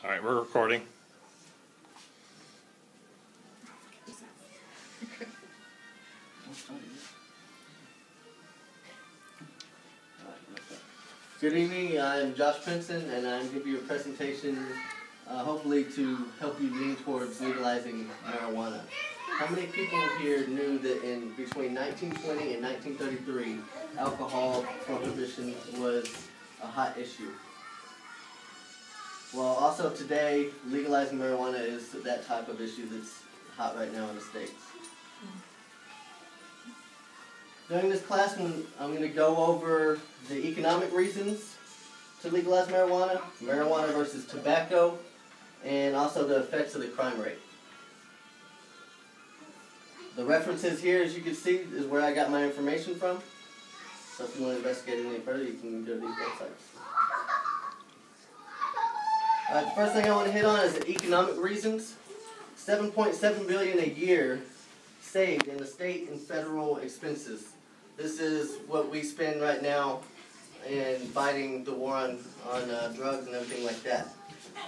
All right, we're recording. Good evening, I'm Josh Princeton, and I'm giving you a presentation hopefully to help you lean towards legalizing marijuana. How many people here knew that in between 1920 and 1933, alcohol prohibition was a hot issue? Well, also today, legalizing marijuana is that type of issue that's hot right now in the States. During this class, I'm going to go over the economic reasons to legalize marijuana, marijuana versus tobacco, and also the effects of the crime rate. The references here, as you can see, is where I got my information from. So if you want to investigate any further, you can go to these websites. The first thing I want to hit on is the economic reasons. $7.7 billion a year saved in the state and federal expenses. This is what we spend right now in fighting the war on drugs and everything like that.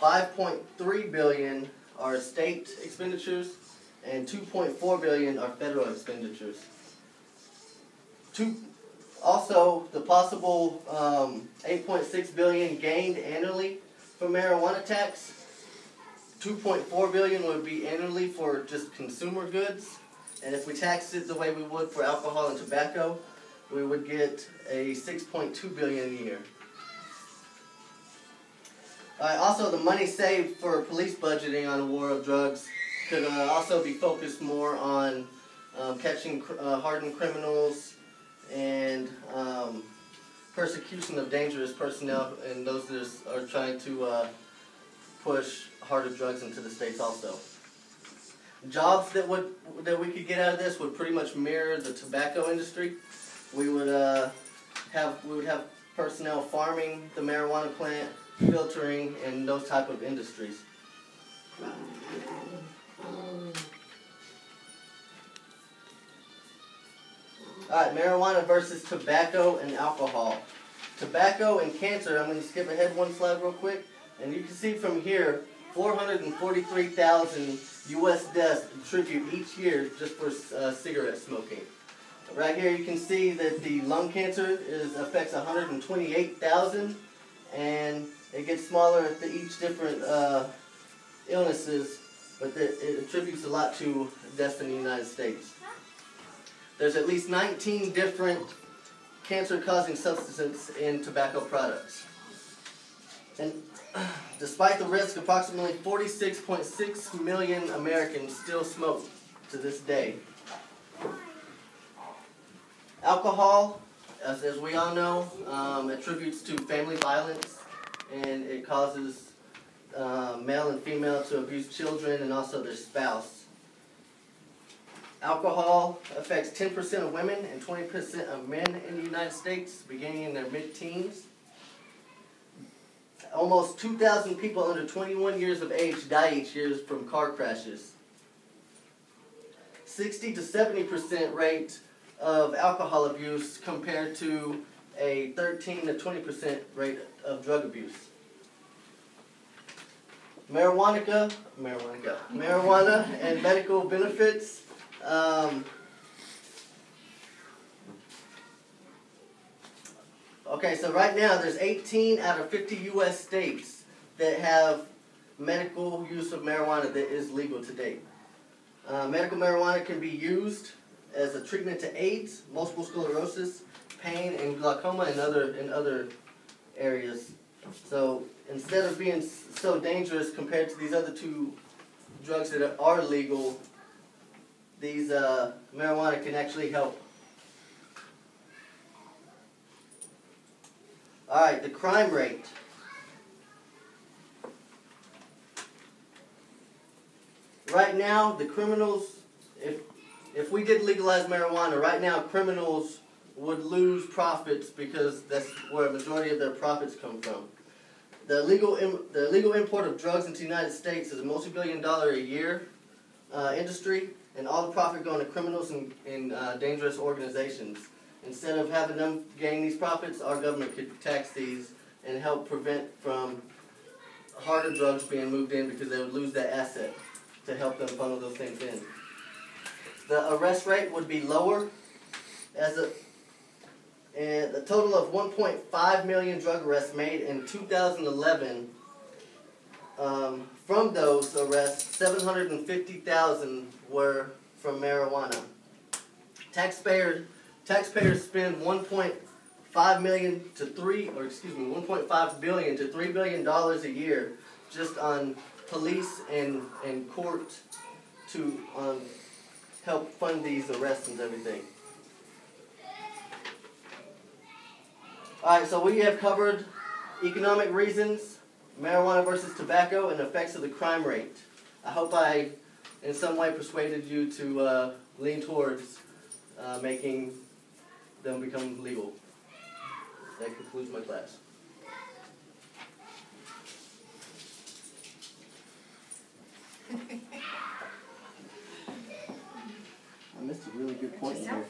$5.3 billion are state expenditures, and $2.4 billion are federal expenditures. Also, the possible $8.6 billion gained annually from marijuana tax. $2.4 billion would be annually for just consumer goods. And if we taxed it the way we would for alcohol and tobacco, we would get a $6.2 billion a year. Also, the money saved for police budgeting on the war of drugs could also be focused more on catching hardened criminals and persecution of dangerous personnel and those that are trying to push harder drugs into the states also. Jobs that we could get out of this would pretty much mirror the tobacco industry. We would have personnel farming the marijuana plant, filtering, and those type of industries. Alright, marijuana versus tobacco and alcohol. Tobacco and cancer, I'm going to skip ahead one slide real quick, and you can see from here 443,000 U.S. deaths contribute each year just for cigarette smoking. Right here you can see that the lung cancer affects 128,000, and it gets smaller at each different illnesses, but it attributes a lot to deaths in the United States. There's at least 19 different cancer-causing substances in tobacco products. And despite the risk, approximately 46.6 million Americans still smoke to this day. Alcohol, as we all know, attributes to family violence, and it causes male and female to abuse children and also their spouse. Alcohol affects 10% of women and 20% of men in the United States, beginning in their mid-teens. Almost 2,000 people under 21 years of age die each year from car crashes. 60 to 70% rate of alcohol abuse compared to a 13 to 20% rate of drug abuse. Marijuana and medical benefits. Okay, so right now there's 18 out of 50 U.S. states that have medical use of marijuana that is legal to date. Medical marijuana can be used as a treatment to AIDS, multiple sclerosis, pain, and glaucoma in other areas. So instead of being so dangerous compared to these other two drugs that are legal, these marijuana can actually help. Alright, the crime rate. Right now, the criminals, if we did legalize marijuana, right now criminals would lose profits because that's where a majority of their profits come from. The legal import of drugs into the United States is a multi-billion-dollar a year industry, and all the profit going to criminals and dangerous organizations. Instead of having them gain these profits, our government could tax these and help prevent from harder drugs being moved in because they would lose that asset to help them funnel those things in. The arrest rate would be lower, and a total of 1.5 million drug arrests made in 2011. From those arrests, 750,000 were from marijuana. Taxpayers spend 1.5 billion to $3 billion a year just on police and court to help fund these arrests and everything. Alright, so we have covered economic reasons, marijuana versus tobacco, and effects of the crime rate. I hope I, in some way, persuaded you to lean towards making them become legal. That concludes my class. I missed a really good point in here.